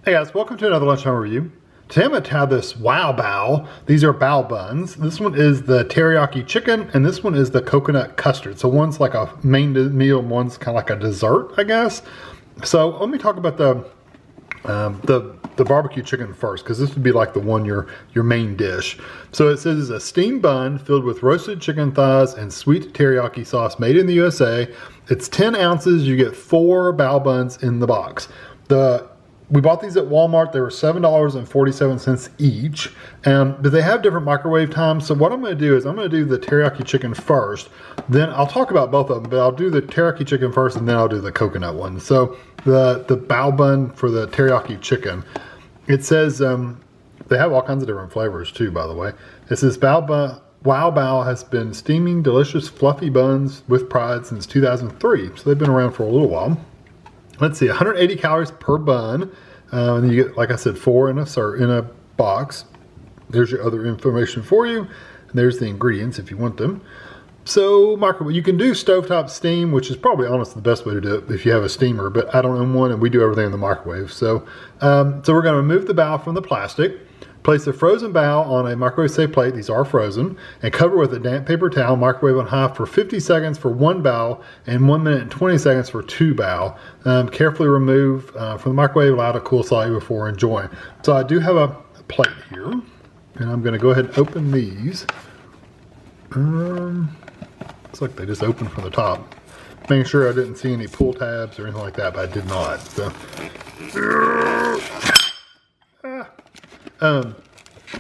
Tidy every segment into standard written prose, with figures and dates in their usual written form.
Hey guys, welcome to another lunchtime review. Today I'm going to try this Wow Bao. These are Bao buns. This one is the teriyaki chicken, and this one is the coconut custard. So one's like a main meal, and one's kind of like a dessert, I guess. So let me talk about the barbecue chicken first, because this would be like the one your main dish. So it says it's a steamed bun filled with roasted chicken thighs and sweet teriyaki sauce made in the USA. It's 10 ounces. You get 4 Bao buns in the box. We bought these at Walmart. They were $7.47 each, but they have different microwave times. So what I'm going to do is I'm going to do the teriyaki chicken first. Then I'll talk about both of them, but I'll do the teriyaki chicken first, and then I'll do the coconut one. So the Bao bun for the teriyaki chicken, it says they have all kinds of different flavors too, by the way. It says Wow Bao has been steaming delicious fluffy buns with pride since 2003. So they've been around for a little while. Let's see, 180 calories per bun. And you get, like I said, 4 in a box. There's your other information for you. And there's the ingredients if you want them. So microwave, you can do stovetop steam, which is probably honestly the best way to do it if you have a steamer, but I don't own one and we do everything in the microwave. So, so we're gonna remove the bao from the plastic. Place the frozen bao on a microwave-safe plate, these are frozen, and cover with a damp paper towel. Microwave on high for 50 seconds for 1 bao and 1 minute and 20 seconds for 2 bao. Carefully remove from the microwave, allow it to cool slightly before enjoying. So I do have a plate here, and I'm going to go ahead and open these. Looks like they just open from the top. Making sure I didn't see any pull tabs or anything like that, but I did not. So.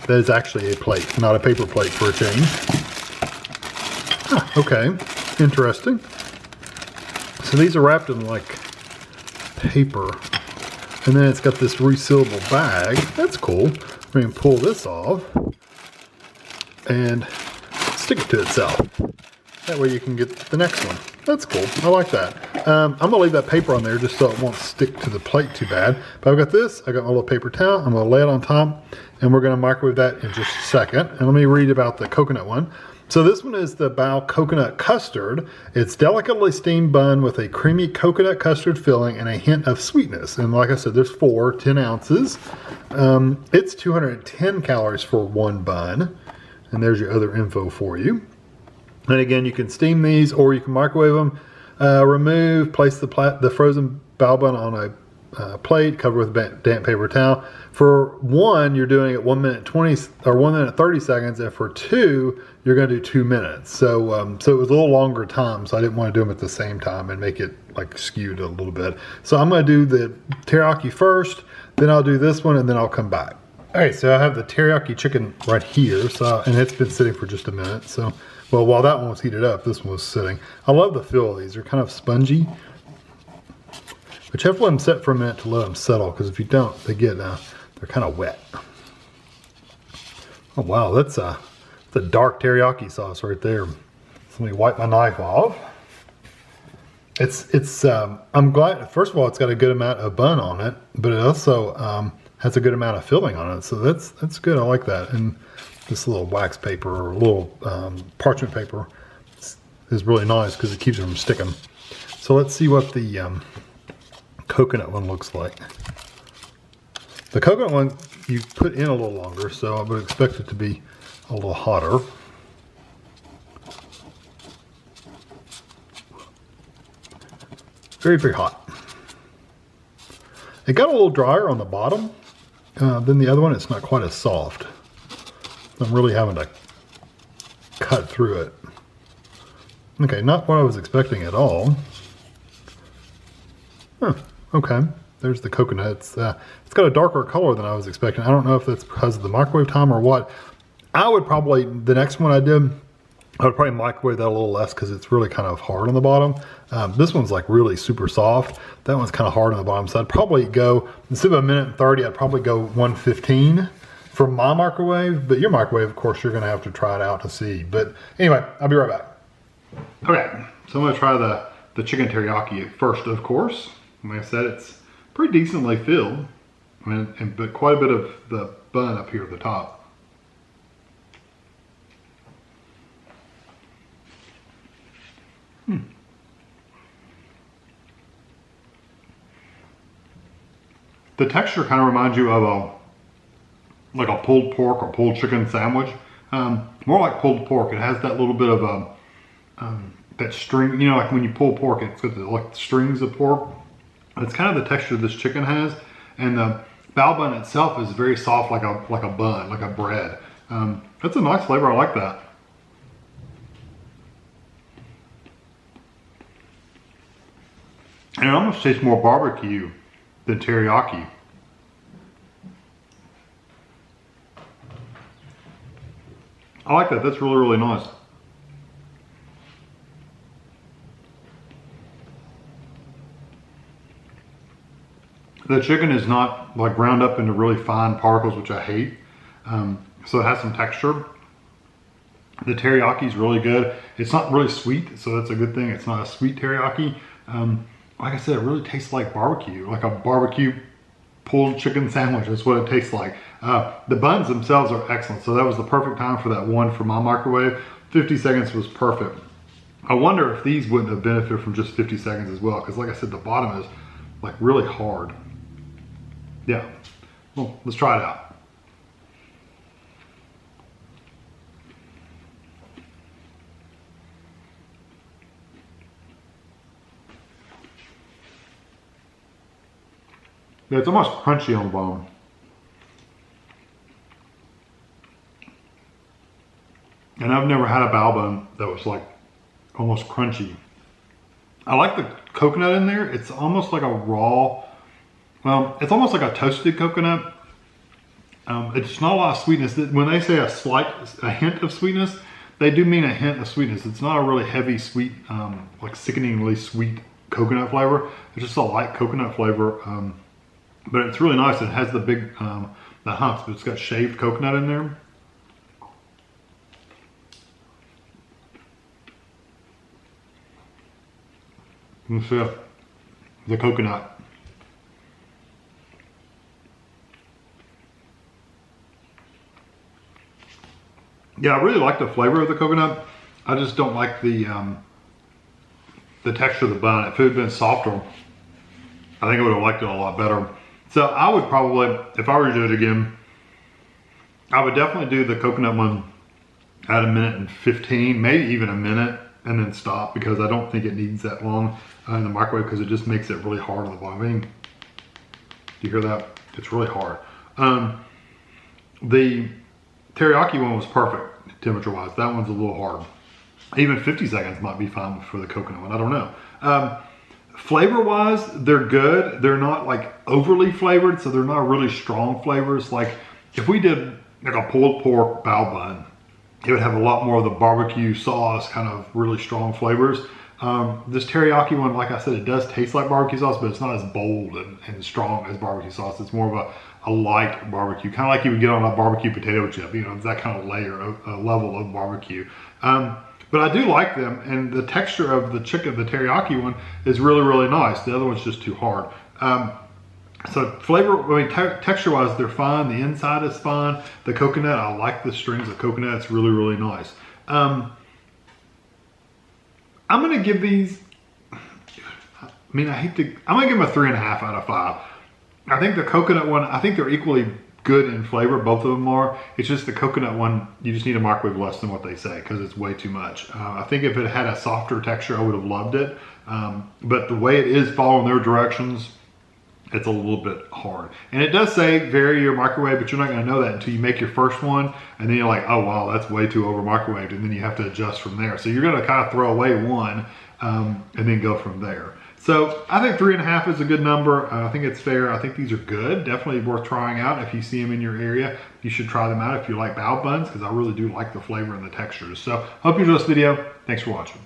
That is actually a plate, not a paper plate for a change. Okay, interesting. So these are wrapped in like paper, and then it's got this resealable bag. That's cool. We can pull this off and stick it to itself. That way you can get the next one. That's cool. I like that. I'm gonna leave that paper on there just so it won't stick to the plate too bad. But I've got this, I got my little paper towel, I'm gonna lay it on top, and we're gonna microwave that in just a second. And let me read about the coconut one. So this one is the Bao Coconut Custard. It's delicately steamed bun with a creamy coconut custard filling and a hint of sweetness. And like I said, there's 10 ounces. It's 210 calories for 1 bun. And there's your other info for you. And again, you can steam these or you can microwave them. Place the frozen bao bun on a plate, cover with a damp paper towel. For 1, you're doing it 1 minute 20 or 1 minute 30 seconds, and for 2, you're going to do 2 minutes. So, so it was a little longer time, so I didn't want to do them at the same time and make it like skewed a little bit. So I'm going to do the teriyaki first, then I'll do this one, and then I'll come back. All right, so I have the teriyaki chicken right here, and it's been sitting for just a minute. So, well, while that one was heated up, this one was sitting. I love the feel of these. They're kind of spongy. But you have to let them set for a minute to let them settle, because if you don't, they get they're kind of wet. Oh wow, that's a dark teriyaki sauce right there. So let me wipe my knife off. I'm glad. First of all, it's got a good amount of bun on it, but it also has a good amount of filling on it. So that's good. I like that. And this little wax paper or little parchment paper is really nice because it keeps it from sticking. So let's see what the coconut one looks like. The coconut one you put in a little longer, so I would expect it to be a little hotter. Very, very hot. It got a little drier on the bottom than the other one. It's not quite as soft. I'm really having to cut through it. Okay, not what I was expecting at all. Huh, okay. There's the coconut. It's got a darker color than I was expecting. I don't know if that's because of the microwave time or what. I would probably, the next one I did, I would probably microwave that a little less because it's really kind of hard on the bottom. This one's like really super soft. That one's kind of hard on the bottom. So I'd probably go, instead of 1 minute and 30, I'd probably go 1:15 for my microwave. But your microwave, of course, you're gonna have to try it out to see. But anyway, I'll be right back. Okay, so I'm gonna try the chicken teriyaki first, of course. Like I said, it's pretty decently filled, but quite a bit of the bun up here at the top. The texture kind of reminds you of like a pulled pork or pulled chicken sandwich. More like pulled pork. It has that little bit of that string, you know, like when you pull pork, it's got like strings of pork. It's kind of the texture this chicken has, and the bao bun itself is very soft, like a bun, like a bread. That's a nice flavor. I like that. And it almost tastes more barbecue than teriyaki. I like that. That's really, really nice. The chicken is not like ground up into really fine particles, which I hate. So it has some texture. The teriyaki is really good. It's not really sweet, so that's a good thing. It's not a sweet teriyaki. Like I said, it really tastes like barbecue, like a barbecue pulled chicken sandwich. That's what it tastes like. The buns themselves are excellent. So that was the perfect time for that one for my microwave. 50 seconds was perfect. I wonder if these wouldn't have benefited from just 50 seconds as well, because like I said, the bottom is like really hard. Yeah, well, let's try it out. Yeah, it's almost crunchy on the bone. And I've never had a bao bun that was like almost crunchy. I like the coconut in there. It's almost like a raw, it's almost like a toasted coconut. It's not a lot of sweetness. When they say a hint of sweetness, they do mean a hint of sweetness. It's not a really heavy sweet, like sickeningly sweet coconut flavor. It's just a light coconut flavor. But it's really nice. It has the big, the humps, but it's got shaved coconut in there. Let's see the coconut. Yeah, I really like the flavor of the coconut. I just don't like the texture of the bun. If it had been softer, I think I would have liked it a lot better. So I would probably, if I were to do it again, I would definitely do the coconut one at 1:15, maybe even a minute, and then stop, because I don't think it needs that long in the microwave, because it just makes it really hard on the bottom. I mean, you hear that? It's really hard. The teriyaki one was perfect temperature-wise. That one's a little hard. Even 50 seconds might be fine for the coconut one. I don't know. Flavor-wise, they're good. They're not like overly flavored, so they're not really strong flavors. Like if we did like a pulled pork bao bun, it would have a lot more of the barbecue sauce, kind of really strong flavors. This teriyaki one, like I said, it does taste like barbecue sauce, but it's not as bold and strong as barbecue sauce. It's more of a light barbecue, kind of like you would get on a barbecue potato chip. You know, it's that kind of level of barbecue. But I do like them, and the texture of the chicken, the teriyaki one, is really, really nice. The other one's just too hard. So flavor, I mean, texture-wise, they're fine. The inside is fine. The coconut, I like the strings of coconut. It's really, really nice. I'm gonna give these, I'm gonna give them a 3.5 out of 5. I think the coconut one, I think they're equally good in flavor. Both of them are. It's just the coconut one, you just need a microwave less than what they say, because it's way too much. I think if it had a softer texture, I would have loved it. But the way it is following their directions, it's a little bit hard. And it does say vary your microwave, but you're not gonna know that until you make your first one, and then you're like, oh wow, that's way too over microwaved, and then you have to adjust from there. So you're gonna kind of throw away one, and then go from there. So I think 3.5 is a good number. I think it's fair. I think these are good. Definitely worth trying out. If you see them in your area, you should try them out if you like bao buns, because I really do like the flavor and the textures. So hope you enjoyed this video. Thanks for watching.